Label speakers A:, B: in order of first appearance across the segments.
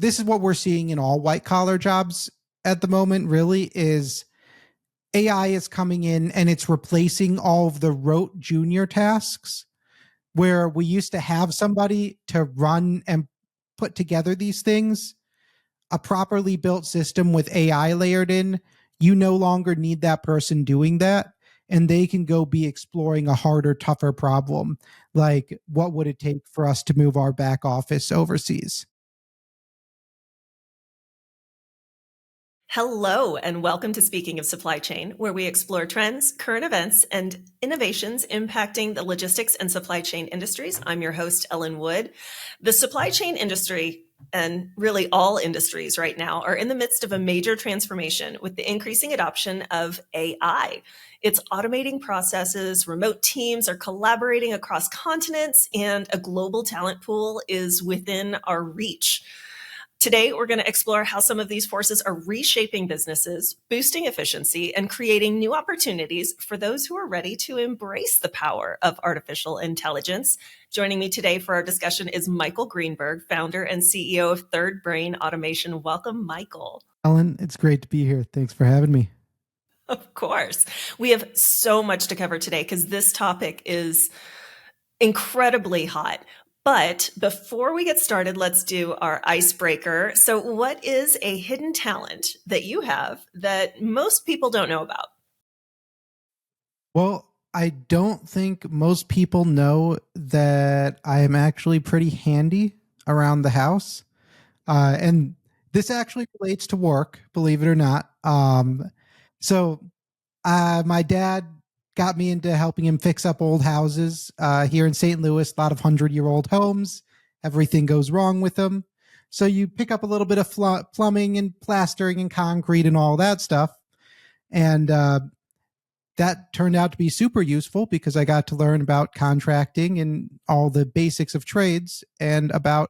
A: this is what we're seeing in all white collar jobs at the moment, really, is AI is coming in and it's replacing all of the rote junior tasks where we used to have somebody to run and put together these things. A properly built system with AI layered in, you no longer need that person doing that. And they can go be exploring a harder, tougher problem. Like, what would it take for us to move our back office overseas?
B: Hello, and welcome to Speaking of Supply Chain, where we explore trends, current events, and innovations impacting the logistics and supply chain industries. I'm your host, Ellen Wood. The supply chain industry, and really all industries right now, are in the midst of a major transformation with the increasing adoption of AI. It's automating processes, remote teams are collaborating across continents, and a global talent pool is within our reach. Today, we're going to explore how some of these forces are reshaping businesses, boosting efficiency, and creating new opportunities for those who are ready to embrace the power of artificial intelligence. Joining me today for our discussion is Michael Greenberg, founder and CEO of Third Brain Automation. Welcome, Michael.
A: Ellen, it's great to be here. Thanks for having me.
B: Of course. We have so much to cover today because this topic is incredibly hot. But before we get started, let's do our icebreaker. So what is a hidden talent that you have that most people don't know about?
A: Well, I don't think most people know that I am actually pretty handy around the house. And this actually relates to work, believe it or not. My dad got me into helping him fix up old houses here in St. Louis, a lot of 100-year-old homes. Everything goes wrong with them. So you pick up a little bit of plumbing and plastering and concrete and all that stuff. And that turned out to be super useful because I got to learn about contracting and all the basics of trades. And about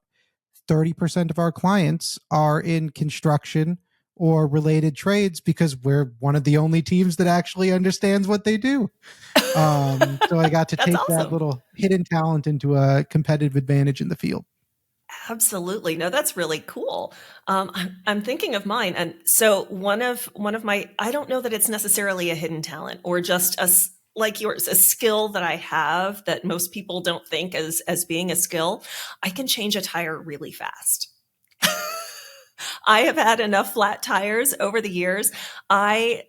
A: 30% of our clients are in construction or related trades because we're one of the only teams that actually understands what they do. So I got to take
B: awesome.
A: That little hidden talent into a competitive advantage in the field.
B: Absolutely. No, that's really cool. I'm thinking of mine. And so one of my, I don't know that it's necessarily a hidden talent or just like yours, a skill that I have that most people don't think as being a skill. I can change a tire really fast. I have had enough flat tires over the years. I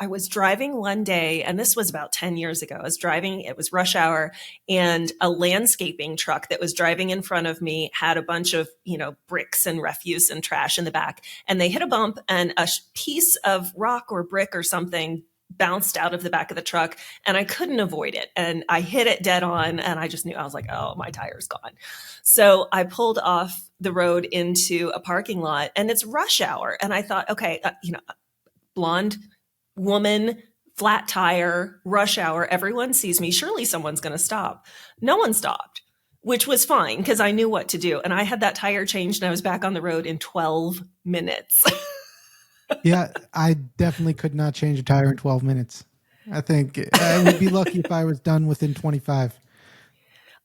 B: was driving one day, and this was about 10 years ago. I was driving, it was rush hour, and a landscaping truck that was driving in front of me had a bunch of, bricks and refuse and trash in the back. And they hit a bump, and a piece of rock or brick or something bounced out of the back of the truck, and I couldn't avoid it. And I hit it dead on, and I just knew, I was like, oh, my tire's gone. So I pulled off the road into a parking lot, and it's rush hour. And I thought, okay, blonde woman, flat tire, rush hour, everyone sees me. Surely someone's going to stop. No one stopped, which was fine because I knew what to do. And I had that tire changed, and I was back on the road in 12 minutes.
A: Yeah, I definitely could not change a tire in 12 minutes. I think I would be lucky if I was done within 25.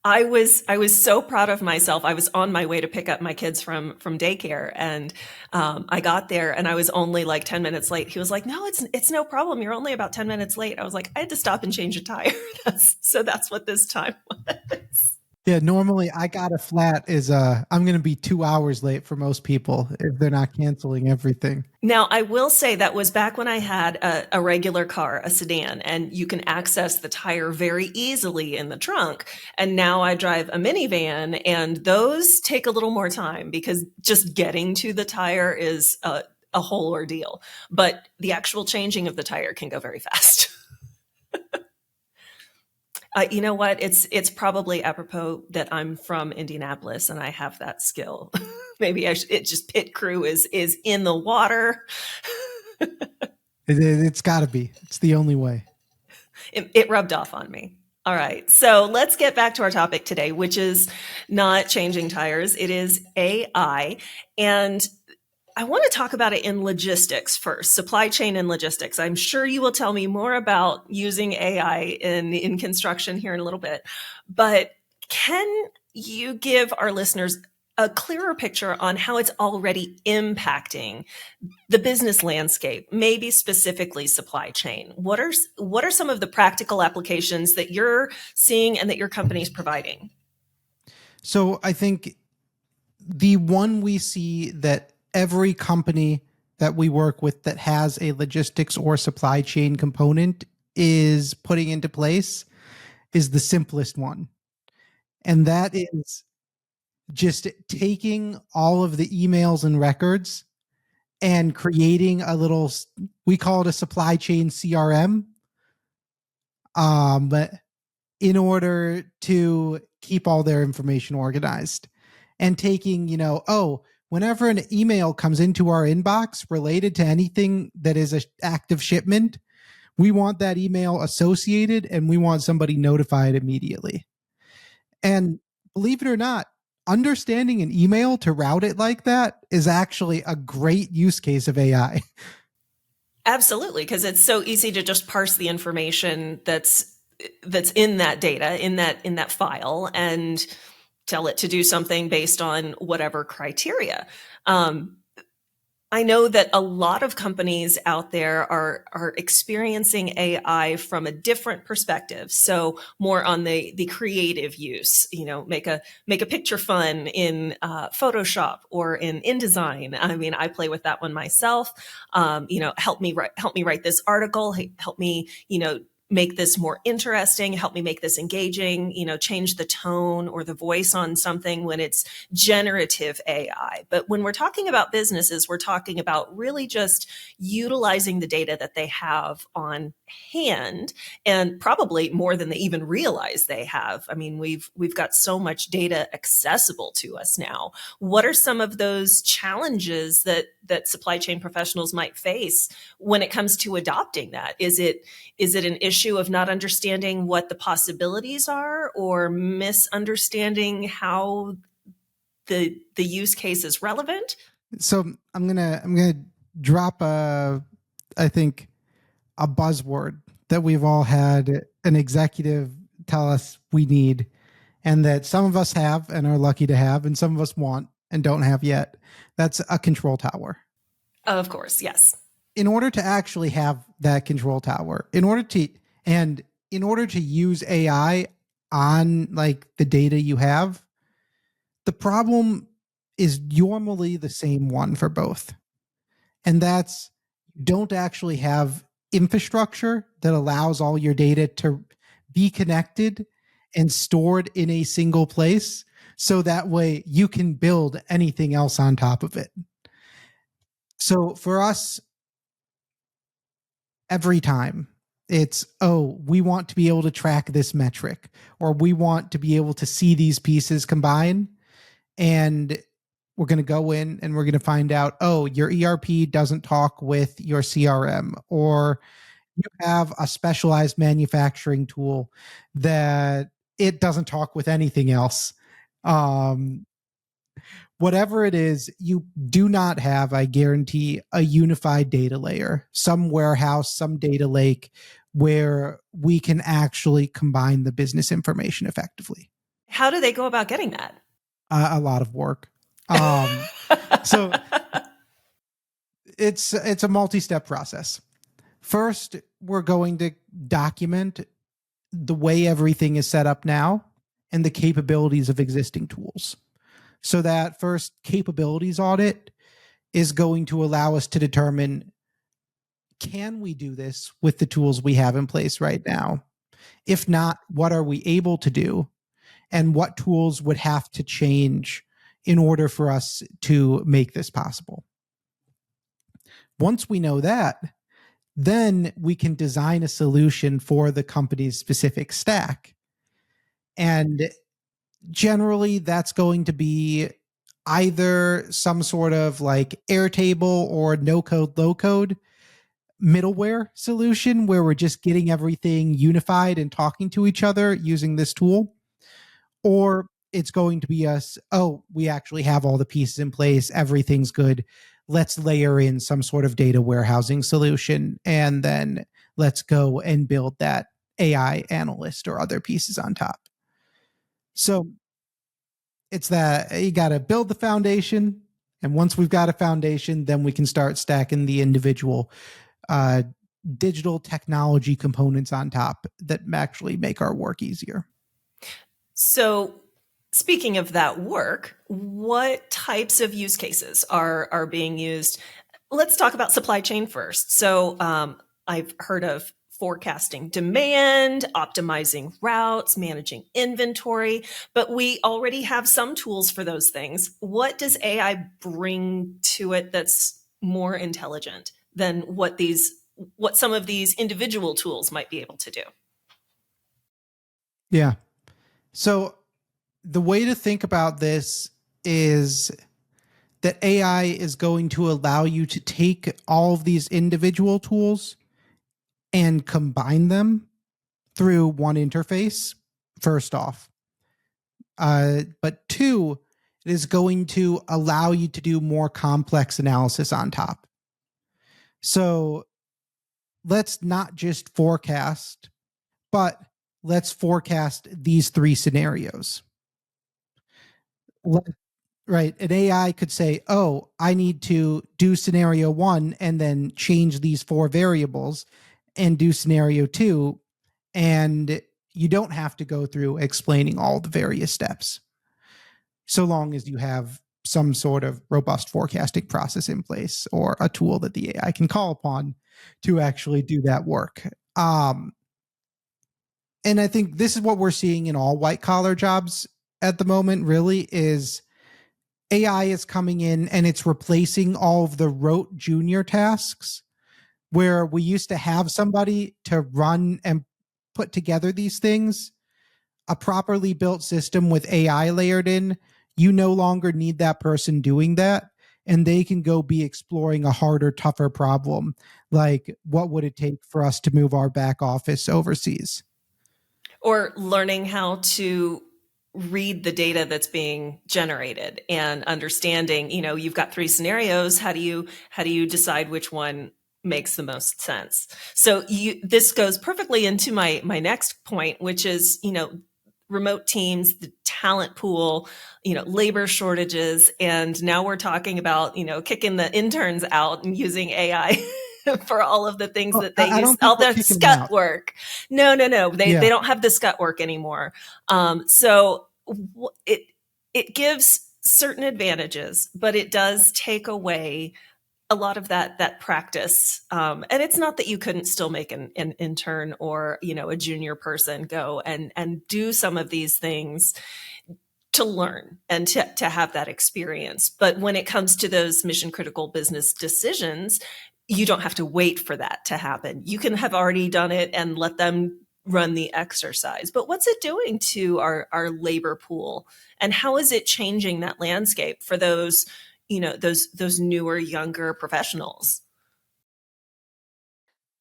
B: I was so proud of myself. I was on my way to pick up my kids from daycare, and I got there, and I was only like 10 minutes late. He was like, "No, it's no problem. You're only about 10 minutes late." I was like, "I had to stop and change a tire." That's what this time was.
A: Yeah, normally I got a flat is I'm going to be 2 hours late for most people if they're not canceling everything.
B: Now, I will say that was back when I had a regular car, a sedan, and you can access the tire very easily in the trunk. And now I drive a minivan, and those take a little more time because just getting to the tire is a whole ordeal. But the actual changing of the tire can go very fast. You know what? It's probably apropos that I'm from Indianapolis and I have that skill. Maybe it just pit crew is in the water.
A: It's got to be. It's the only way.
B: It rubbed off on me. All right. So let's get back to our topic today, which is not changing tires. It is AI. And I want to talk about it in logistics first, supply chain and logistics. I'm sure you will tell me more about using AI in construction here in a little bit, but can you give our listeners a clearer picture on how it's already impacting the business landscape, maybe specifically supply chain? What are some of the practical applications that you're seeing and that your company is providing?
A: So I think the one we see that every company that we work with that has a logistics or supply chain component is putting into place is the simplest one. And that is just taking all of the emails and records and creating a little, we call it a supply chain CRM, but in order to keep all their information organized and taking, whenever an email comes into our inbox related to anything that is an active shipment, we want that email associated and we want somebody notified immediately. And believe it or not, understanding an email to route it like that is actually a great use case of AI.
B: Absolutely, because it's so easy to just parse the information that's in that data, in that file, and tell it to do something based on whatever criteria. I know that a lot of companies out there are experiencing AI from a different perspective. So more on the creative use, make a picture fun in Photoshop or in InDesign. I mean, I play with that one myself. Help me write this article. Help me, make this more interesting, help me make this engaging, change the tone or the voice on something when it's generative AI. But when we're talking about businesses, we're talking about really just utilizing the data that they have on hand, and probably more than they even realize they have. I mean, we've got so much data accessible to us now. What are some of those challenges that supply chain professionals might face when it comes to adopting that? Is it an issue of not understanding what the possibilities are, or misunderstanding how the use case is relevant?
A: So I'm gonna drop I think a buzzword that we've all had an executive tell us we need, and that some of us have and are lucky to have, and some of us want and don't have yet. That's a control tower.
B: Of course, yes.
A: In order to actually have that control tower, in order to use AI on like the data you have, the problem is normally the same one for both. And that's, you don't actually have infrastructure that allows all your data to be connected and stored in a single place. So that way you can build anything else on top of it. So for us, every time it's, oh, we want to be able to track this metric, or we want to be able to see these pieces combine, and we're going to go in and we're going to find out, oh, your ERP doesn't talk with your CRM, or you have a specialized manufacturing tool that it doesn't talk with anything else. Whatever it is, you do not have, I guarantee, a unified data layer, some warehouse, some data lake where we can actually combine the business information effectively.
B: How do they go about getting that?
A: A lot of work. So it's a multi-step process. First, we're going to document the way everything is set up now and the capabilities of existing tools. So that first capabilities audit is going to allow us to determine, can we do this with the tools we have in place right now? If not, what are we able to do? And what tools would have to change in order for us to make this possible? Once we know that, then we can design a solution for the company's specific stack. And generally, that's going to be either some sort of like Airtable or no code, low code middleware solution where we're just getting everything unified and talking to each other using this tool. Or it's going to be us, oh, we actually have all the pieces in place, everything's good. Let's layer in some sort of data warehousing solution, and then let's go and build that AI analyst or other pieces on top. So it's that you got to build the foundation. And once we've got a foundation, then we can start stacking the individual uh, digital technology components on top that actually make our work easier.
B: So, speaking of that work, what types of use cases are being used? Let's talk about supply chain first. So, I've heard of forecasting demand, optimizing routes, managing inventory, but we already have some tools for those things. What does AI bring to it that's more intelligent than what some of these individual tools might be able to do?
A: Yeah. So the way to think about this is that AI is going to allow you to take all of these individual tools and combine them through one interface, first off. But two, it is going to allow you to do more complex analysis on top. So let's not just forecast, but let's forecast these three scenarios. Right. An AI could say, oh, I need to do scenario one and then change these four variables and do scenario two. And you don't have to go through explaining all the various steps, so long as you have some sort of robust forecasting process in place or a tool that the AI can call upon to actually do that work. And I think this is what we're seeing in all white collar jobs at the moment, really, is AI is coming in and it's replacing all of the rote junior tasks where we used to have somebody to run and put together these things. A properly built system with AI layered in, you no longer need that person doing that. And they can go be exploring a harder, tougher problem. Like, what would it take for us to move our back office overseas?
B: Or learning how to read the data that's being generated and understanding, you've got three scenarios. How do you decide which one makes the most sense? So this goes perfectly into my next point, which is, remote teams, the talent pool, labor shortages. And now we're talking about, kicking the interns out and using AI for all of the things that they use, all their scut work. No. They don't have the scut work anymore. So it gives certain advantages, but it does take away a lot of that practice. And it's not that you couldn't still make an intern or, a junior person go and do some of these things to learn and to have that experience. But when it comes to those mission critical business decisions, you don't have to wait for that to happen. You can have already done it and let them run the exercise. But what's it doing to our labor pool? And how is it changing that landscape for those, those newer, younger professionals?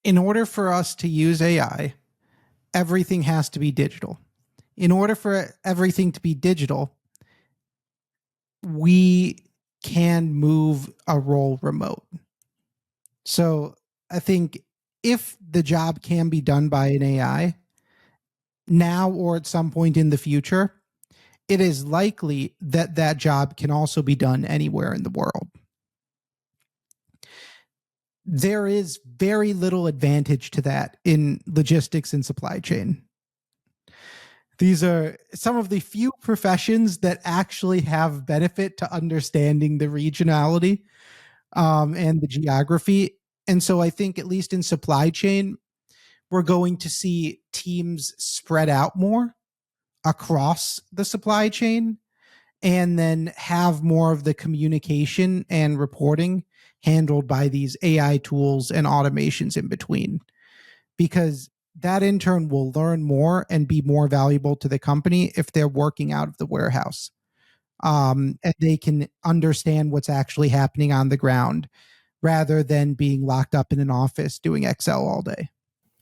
A: In order for us to use AI, everything has to be digital. In order for everything to be digital, we can move a role remote. So I think if the job can be done by an AI now or at some point in the future, it is likely that that job can also be done anywhere in the world. There is very little advantage to that in logistics and supply chain. These are some of the few professions that actually have benefit to understanding the regionality and the geography. And so I think, at least in supply chain, we're going to see teams spread out more across the supply chain and then have more of the communication and reporting handled by these AI tools and automations in between, because that intern will learn more and be more valuable to the company if they're working out of the warehouse. And they can understand what's actually happening on the ground rather than being locked up in an office doing Excel all day.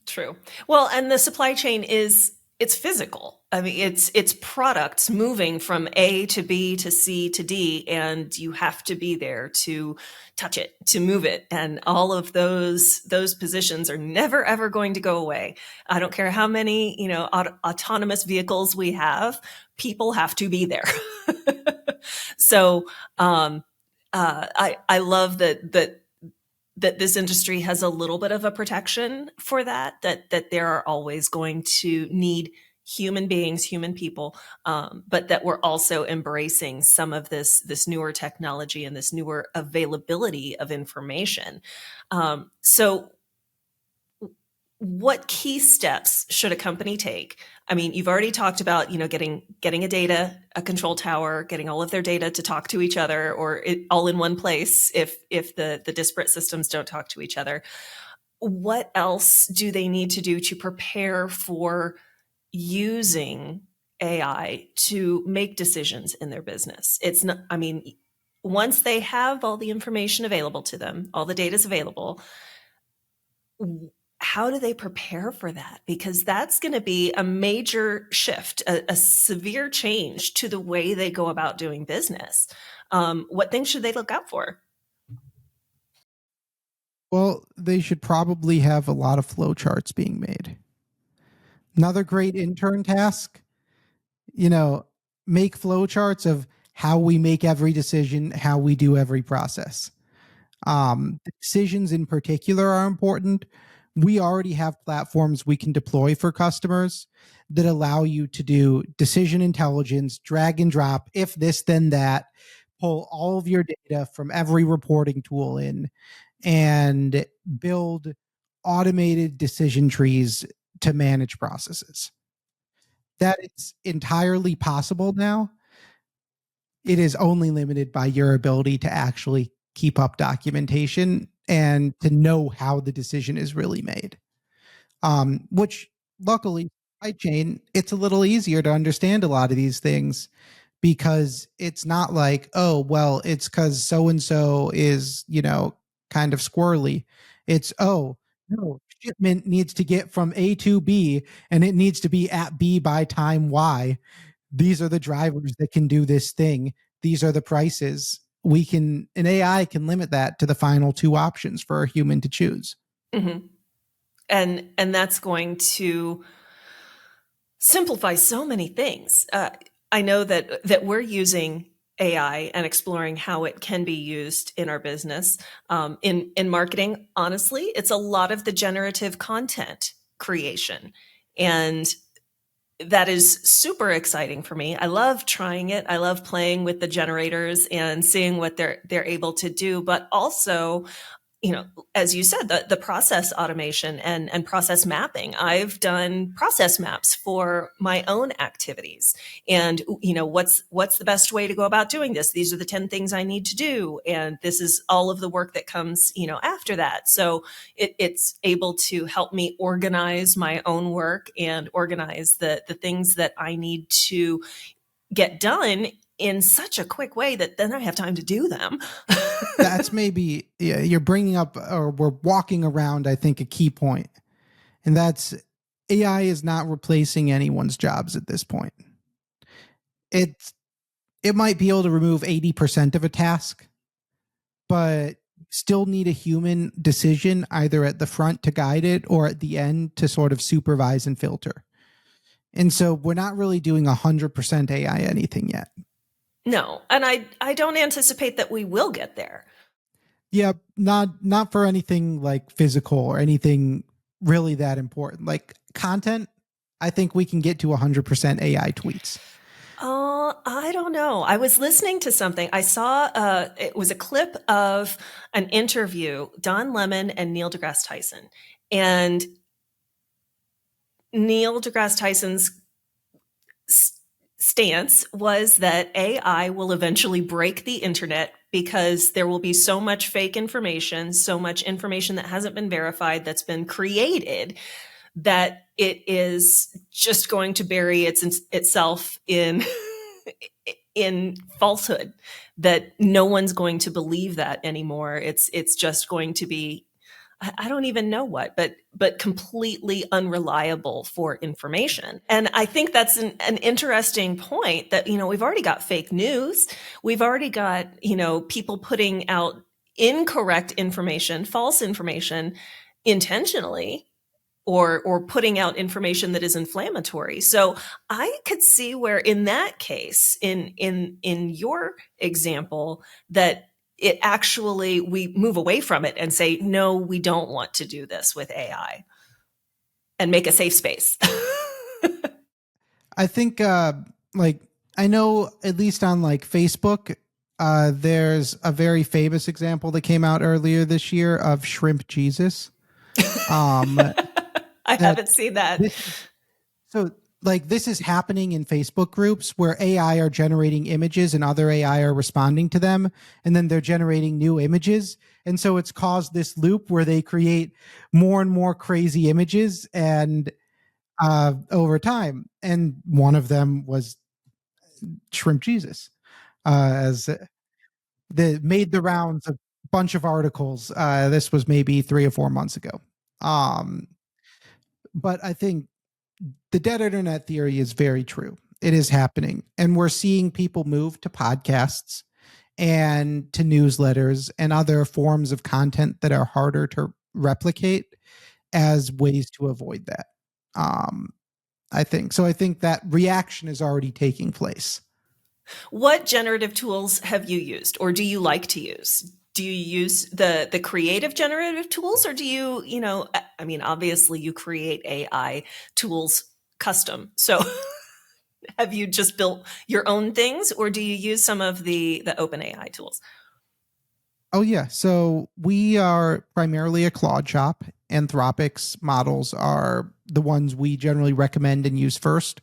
B: True. Well, and the supply chain it's physical. I mean, it's products moving from A to B to C to D, and you have to be there to touch it, to move it, and all of those positions are never ever going to go away. I don't care how many autonomous vehicles we have; people have to be there. So I love that this industry has a little bit of a protection for that there are always going to need human beings, human people, but that we're also embracing some of this newer technology and this newer availability of information. So what key steps should a company take? I mean, you've already talked about, getting a control tower, getting all of their data to talk to each other, or all in one place if the disparate systems don't talk to each other. What else do they need to do to prepare for using AI to make decisions in their business? It's not, I mean, once they have all the information available to them, all the data is available, how do they prepare for that? Because that's going to be a major shift, a severe change to the way they go about doing business. What things should they look out for?
A: Well, they should probably have a lot of flowcharts being made. Another great intern task, make flowcharts of how we make every decision, how we do every process. Decisions in particular are important. We already have platforms we can deploy for customers that allow you to do decision intelligence, drag and drop, if this, then that, pull all of your data from every reporting tool in, and build automated decision trees to manage processes. That is entirely possible now. It is only limited by your ability to actually keep up documentation and to know how the decision is really made. Which luckily, supply chain, it's a little easier to understand a lot of these things because it's not like, oh, well, it's because so and so is, kind of squirrely. It's, oh, no, shipment needs to get from A to B and it needs to be at B by time Y. These are the drivers that can do this thing. These are the prices. An AI can limit that to the final two options for a human to choose.
B: Mm-hmm. And that's going to simplify so many things. I know that we're using AI and exploring how it can be used in our business. In marketing, honestly, it's a lot of the generative content creation, and that is super exciting for me. I love trying it. I love playing with the generators and seeing what they're able to do, but also, as you said, the process automation and process mapping. I've done process maps for my own activities, and what's the best way to go about doing this? These are the 10 things I need to do, and this is all of the work that comes after that. So it's able to help me organize my own work and organize the things that I need to get done in such a quick way that then I have time to do them.
A: That's maybe, you're bringing up, or we're walking around, I think, a key point. And that's AI is not replacing anyone's jobs at this point. It might be able to remove 80% of a task, but still need a human decision either at the front to guide it or at the end to sort of supervise and filter. And so we're not really doing 100% AI anything yet.
B: No, and I don't anticipate that we will get there.
A: Yeah, not for anything like physical or anything really that important. Like content, I think we can get to 100% AI tweets.
B: I don't know. I was listening to something. I saw it was a clip of an interview, Don Lemon and Neil deGrasse Tyson. And Neil deGrasse Tyson's stance was that AI will eventually break the internet because there will be so much fake information, so much information that hasn't been verified, that's been created, that it is just going to bury itself in in falsehood, that no one's going to believe that anymore. It's just going to be I don't even know what, but completely unreliable for information. And I think that's an interesting point that, we've already got fake news. We've already got, people putting out incorrect information, false information intentionally, or putting out information that is inflammatory. So I could see where in that case, in your example, that it actually, we move away from it and say, no, we don't want to do this with AI, and make a safe space.
A: I think like I know at least on like Facebook, there's a very famous example that came out earlier this year of Shrimp Jesus.
B: I haven't seen that.
A: So like this is happening in Facebook groups where AI are generating images and other AI are responding to them, and then they're generating new images. And so it's caused this loop where they create more and more crazy images and over time. And one of them was Shrimp Jesus, as the made the rounds of a bunch of articles. This was maybe 3 or 4 months ago. But I think the dead internet theory is very true. It is happening. And we're seeing people move to podcasts and to newsletters and other forms of content that are harder to replicate as ways to avoid that. I think so. I think that reaction is already taking place.
B: What generative tools have you used, or do you like to use? Do you use the creative generative tools, or do you, I mean, obviously you create AI tools custom. So have you just built your own things, or do you use some of the open AI tools?
A: Oh yeah. So we are primarily a Claude shop. Anthropic's models are the ones we generally recommend and use first.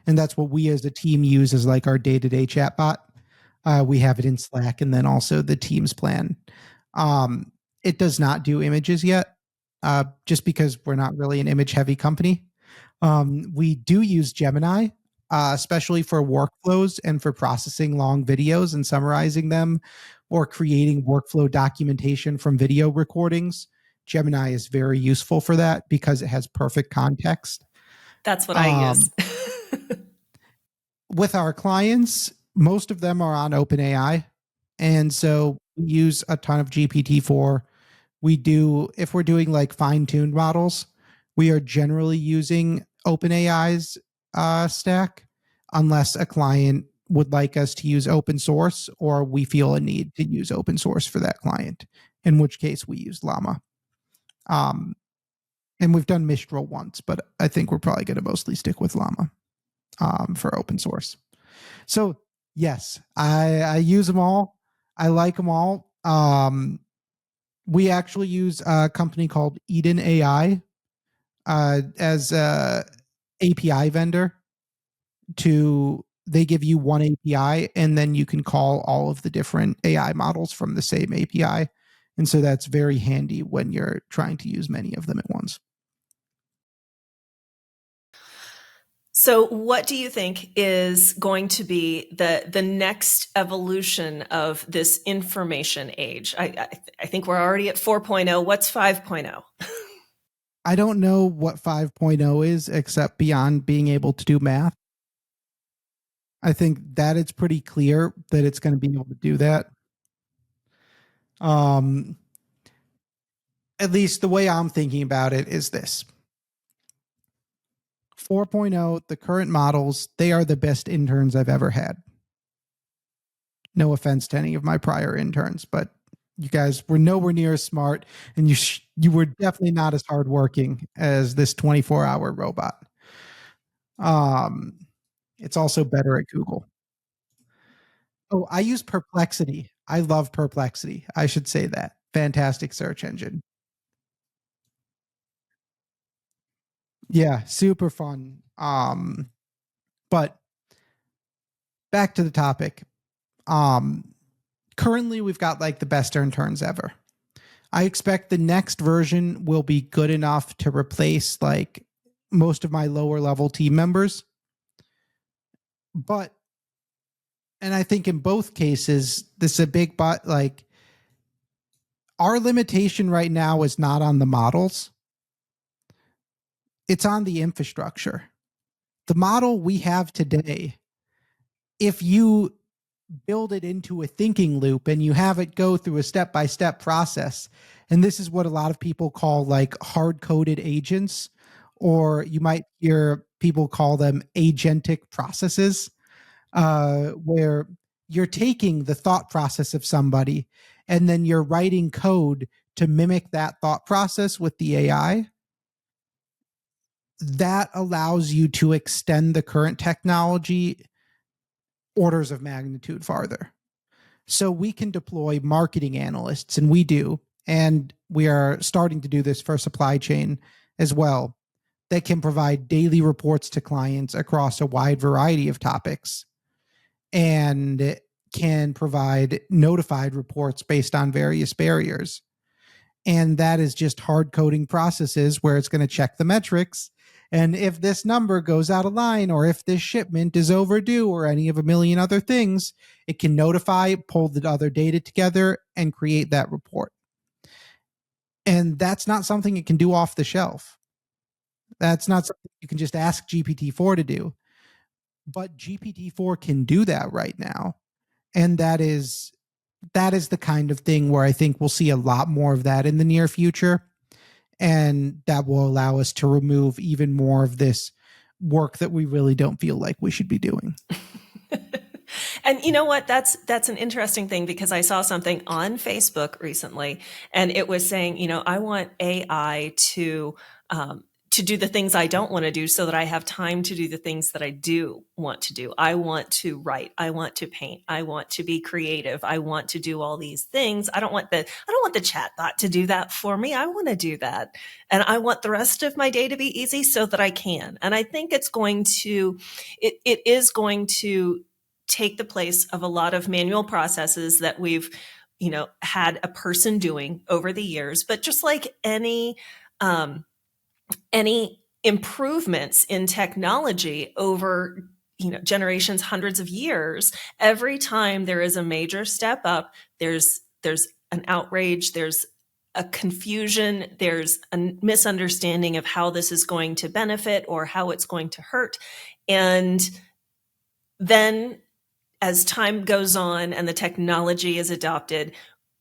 A: And that's what we as a team use as like our day-to-day chatbot. We have it in Slack and then also the Teams plan. It does not do images yet, just because we're not really an image-heavy company. We do use Gemini, especially for workflows and for processing long videos and summarizing them or creating workflow documentation from video recordings. Gemini is very useful for that because it has perfect context.
B: That's what I use.
A: With our clients, most of them are on OpenAI. And so we use a ton of GPT-4. We do, if we're doing like fine-tuned models, we are generally using OpenAI's stack, unless a client would like us to use open source or we feel a need to use open source for that client, in which case we use Llama. And we've done Mistral once, but I think we're probably going to mostly stick with Llama for open source. So yes, I use them all. I like them all. We actually use a company called Eden AI as a API vendor. They give you one API and then you can call all of the different AI models from the same API. And so that's very handy when you're trying to use many of them at once.
B: So what do you think is going to be the next evolution of this information age? I think we're already at 4.0. What's 5.0?
A: I don't know what 5.0 is, except beyond being able to do math. I think that it's pretty clear that it's going to be able to do that. At least the way I'm thinking about it is this. 4.0, the current models, they are the best interns I've ever had. No offense to any of my prior interns, but you guys were nowhere near as smart, and you were definitely not as hardworking as this 24-hour robot. It's also better at Google. Oh, I use Perplexity. I love Perplexity. I should say that. Fantastic search engine. Yeah, super fun. But back to the topic. Currently we've got like the best interns ever. I expect the next version will be good enough to replace like most of my lower level team members. But, and I think in both cases, this is a big but, like Our limitation right now is not on the models. It's on the infrastructure. The model we have today, if you build it into a thinking loop and you have it go through a step-by-step process, and this is what a lot of people call like hard-coded agents, or you might hear people call them agentic processes, where you're taking the thought process of somebody and then you're writing code to mimic that thought process with the AI. That allows you to extend the current technology orders of magnitude farther. So we can deploy marketing analysts, and we do, and we are starting to do this for supply chain as well, that can provide daily reports to clients across a wide variety of topics and can provide notified reports based on various barriers. And that is just hard coding processes where it's going to check the metrics. And if this number goes out of line, or if this shipment is overdue, or any of a million other things, it can notify, pull the other data together, and create that report. And that's not something it can do off the shelf. That's not something you can just ask GPT-4 to do. But GPT-4 can do that right now. And that is the kind of thing where I think we'll see a lot more of that in the near future. And that will allow us to remove even more of this work that we really don't feel like we should be doing.
B: And you know what? That's an interesting thing, because I saw something on Facebook recently, and it was saying, I want AI to do the things I don't want to do so that I have time to do the things that I do want to do. I want to write. I want to paint. I want to be creative. I want to do all these things. I don't want the chatbot to do that for me. I want to do that. And I want the rest of my day to be easy so that I can. And I think it is going to take the place of a lot of manual processes that we've, had a person doing over the years. But just like any improvements in technology over generations, hundreds of years, every time there is a major step up, there's an outrage, there's a confusion, there's a misunderstanding of how this is going to benefit or how it's going to hurt. And then as time goes on and the technology is adopted,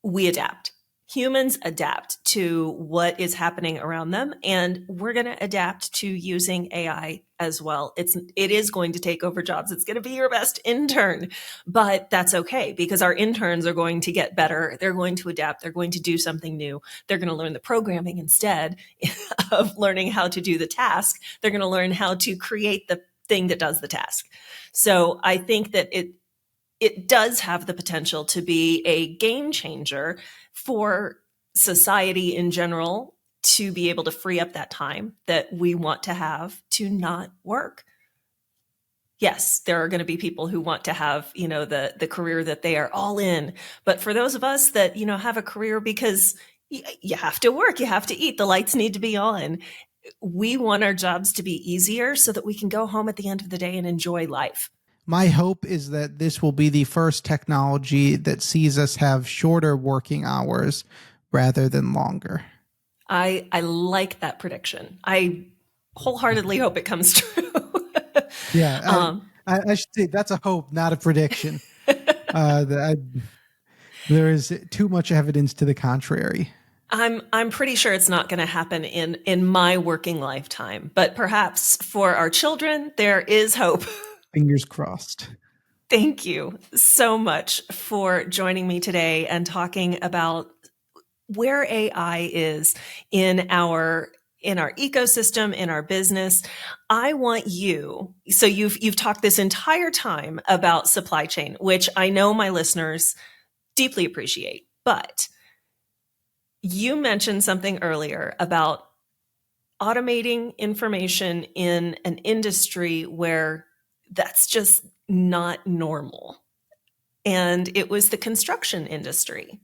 B: we adapt. Humans adapt to what is happening around them, and we're going to adapt to using AI as well. It is going to take over jobs. It's going to be your best intern, but that's okay, because our interns are going to get better. They're going to adapt. They're going to do something new. They're going to learn the programming instead of learning how to do the task. They're going to learn how to create the thing that does the task. So I think that it does have the potential to be a game changer for society in general, to be able to free up that time that we want to have to not work. Yes, there are going to be people who want to have, the career that they are all in. But for those of us that, have a career because you have to work, you have to eat, the lights need to be on. We want our jobs to be easier so that we can go home at the end of the day and enjoy life.
A: My hope is that this will be the first technology that sees us have shorter working hours rather than longer.
B: I like that prediction. I wholeheartedly hope it comes true.
A: Yeah, I should say that's a hope, not a prediction. There is too much evidence to the contrary.
B: I'm pretty sure it's not going to happen in my working lifetime, but perhaps for our children, there is hope.
A: Fingers crossed.
B: Thank you so much for joining me today and talking about where AI is in our ecosystem, in our business. I want you, so you've talked this entire time about supply chain, which I know my listeners deeply appreciate, but you mentioned something earlier about automating information in an industry where that's just not normal. And it was the construction industry.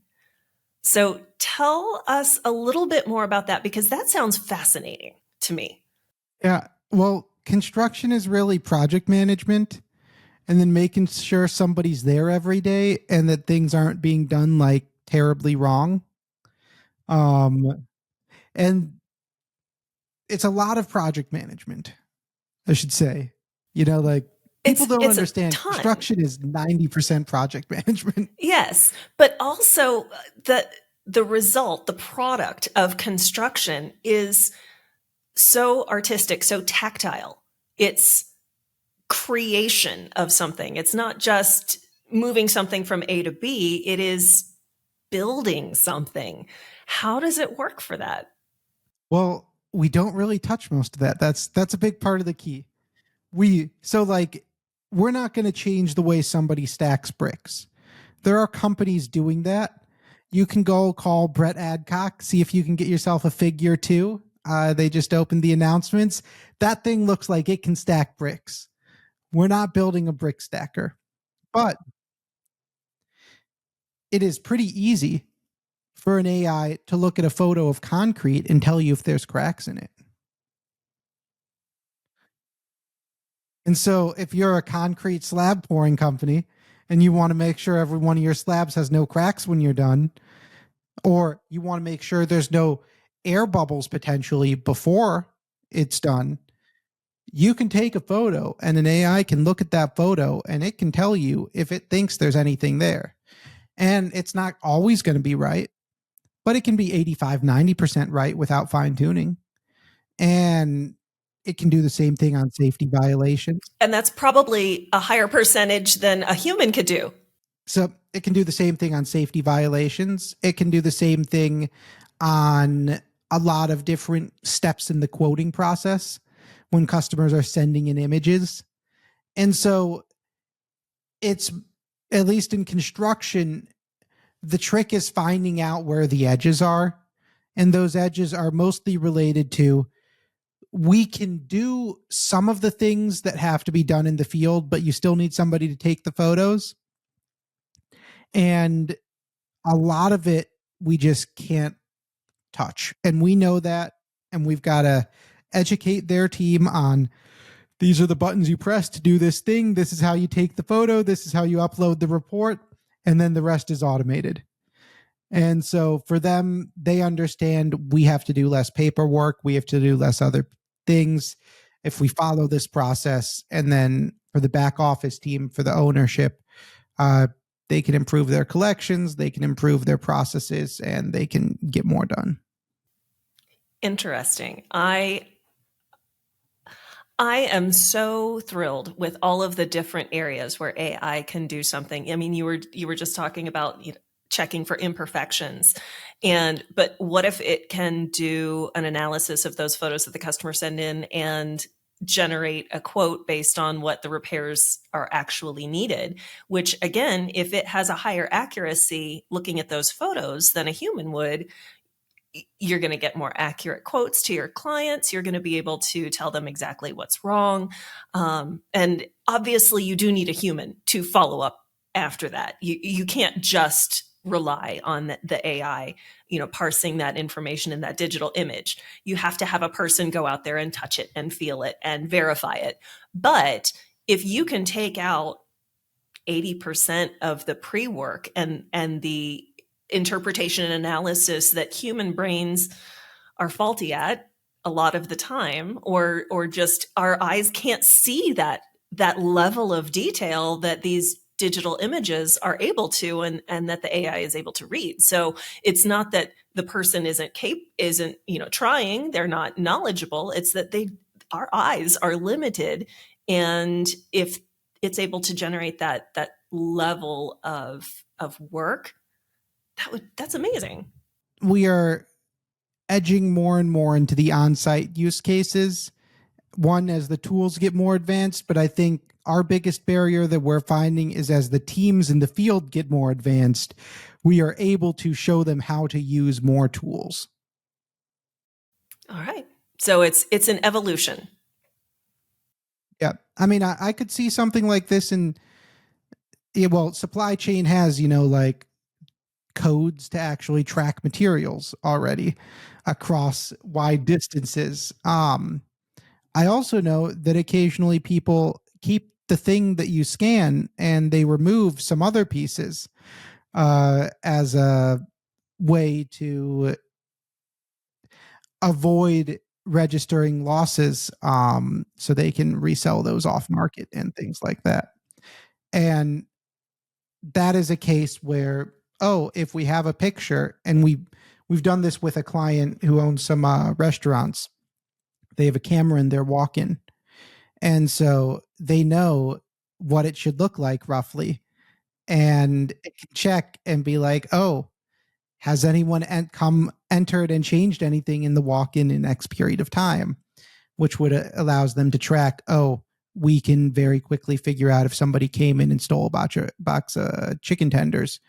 B: So tell us a little bit more about that, because that sounds fascinating to me.
A: Yeah, well, construction is really project management, and then making sure somebody's there every day and that things aren't being done like terribly wrong. Um, and it's a lot of project management, I should say. Like people don't
B: It's a
A: understand
B: ton.
A: construction is 90% project management.
B: Yes, but also the result, the product of construction is so artistic, so tactile. It's creation of something. It's not just moving something from A to B, it is building something. How does it work for that?
A: Well, we don't really touch most of that. That's a big part of the key. We're not going to change the way somebody stacks bricks. There are companies doing that. You can go call Brett Adcock, see if you can get yourself a Figure 2. They just opened the announcements. That thing looks like it can stack bricks. We're not building a brick stacker, but it is pretty easy for an AI to look at a photo of concrete and tell you if there's cracks in it. And so if you're a concrete slab pouring company and you want to make sure every one of your slabs has no cracks when you're done, or you want to make sure there's no air bubbles potentially before it's done, you can take a photo and an AI can look at that photo and it can tell you if it thinks there's anything there. And it's not always going to be right, but it can be 85, 90% right without fine tuning. And it can do the same thing on safety violations.
B: And that's probably a higher percentage than a human could do.
A: So it can do the same thing on safety violations. It can do the same thing on a lot of different steps in the quoting process when customers are sending in images. And so it's, at least in construction, the trick is finding out where the edges are. And those edges are mostly related to, we can do some of the things that have to be done in the field, but you still need somebody to take the photos. And a lot of it we just can't touch. And we know that. And we've got to educate their team on, these are the buttons you press to do this thing. This is how you take the photo. This is how you upload the report. And then the rest is automated. And so for them, they understand we have to do less paperwork. We have to do less other things if we follow this process. And then for the back office team, for the ownership, they can improve their collections, they can improve their processes, and they can get more done.
B: Interesting. I am so thrilled with all of the different areas where AI can do something. I mean, you were just talking about checking for imperfections, but what if it can do an analysis of those photos that the customer send in and generate a quote based on what the repairs are actually needed, which again, if it has a higher accuracy looking at those photos than a human would, you're going to get more accurate quotes to your clients. You're going to be able to tell them exactly what's wrong. And obviously you do need a human to follow up after that. You can't just rely on the AI, parsing that information in that digital image. You have to have a person go out there and touch it and feel it and verify it. But if you can take out 80% of the pre-work and the interpretation and analysis that human brains are faulty at a lot of the time, or just our eyes can't see that level of detail that these digital images are able to, and that the AI is able to read. So it's not that the person isn't trying, they're not knowledgeable. It's that our eyes are limited. And if it's able to generate that level of work, that's amazing.
A: We are edging more and more into the on-site use cases. One, as the tools get more advanced, but I think our biggest barrier that we're finding is as the teams in the field get more advanced, we are able to show them how to use more tools.
B: All right. So it's an evolution.
A: Yeah. I mean, I could see something like this supply chain has, like codes to actually track materials already across wide distances. I also know that occasionally people keep the thing that you scan and they remove some other pieces as a way to avoid registering losses, so they can resell those off market and things like that. And that is a case where, if we have a picture, and we've done this with a client who owns some restaurants. They have a camera in their walk-in, and so they know what it should look like roughly, and it can check and be like, has anyone entered and changed anything in the walk-in in X period of time, which would allows them to track, we can very quickly figure out if somebody came in and stole a box of chicken tenders.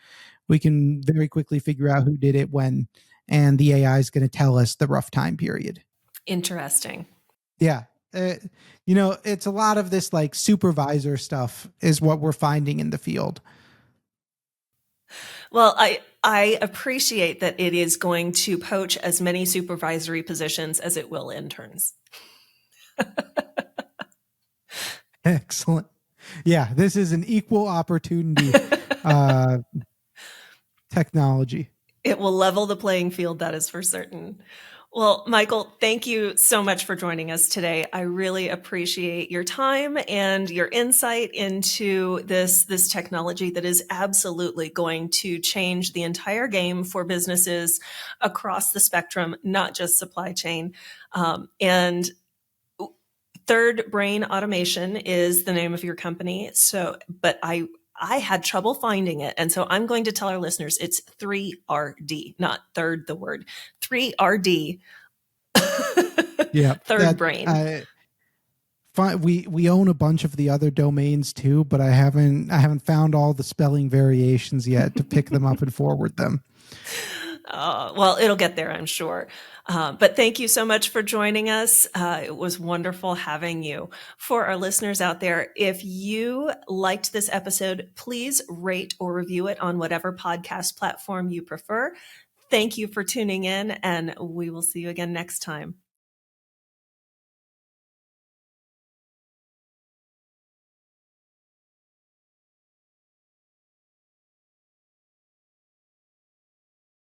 A: We can very quickly figure out who did it when, and the AI is going to tell us the rough time period.
B: Interesting.
A: Yeah. It's a lot of this like supervisor stuff is what we're finding in the field.
B: Well, I appreciate that it is going to poach as many supervisory positions as it will interns.
A: Excellent. Yeah, this is an equal opportunity technology.
B: It will level the playing field, that is for certain. Well, Michael, thank you so much for joining us today. I really appreciate your time and your insight into this technology that is absolutely going to change the entire game for businesses across the spectrum, not just supply chain. And Third Brain Automation is the name of your company. But I had trouble finding it. And so I'm going to tell our listeners it's 3RD, not third the word, 3RD.
A: Yeah.
B: Third Brain.
A: We own a bunch of the other domains too, but I haven't found all the spelling variations yet to pick them up and forward them.
B: Well, it'll get there, I'm sure. But thank you so much for joining us. It was wonderful having you. For our listeners out there, if you liked this episode, please rate or review it on whatever podcast platform you prefer. Thank you for tuning in, and we will see you again next time.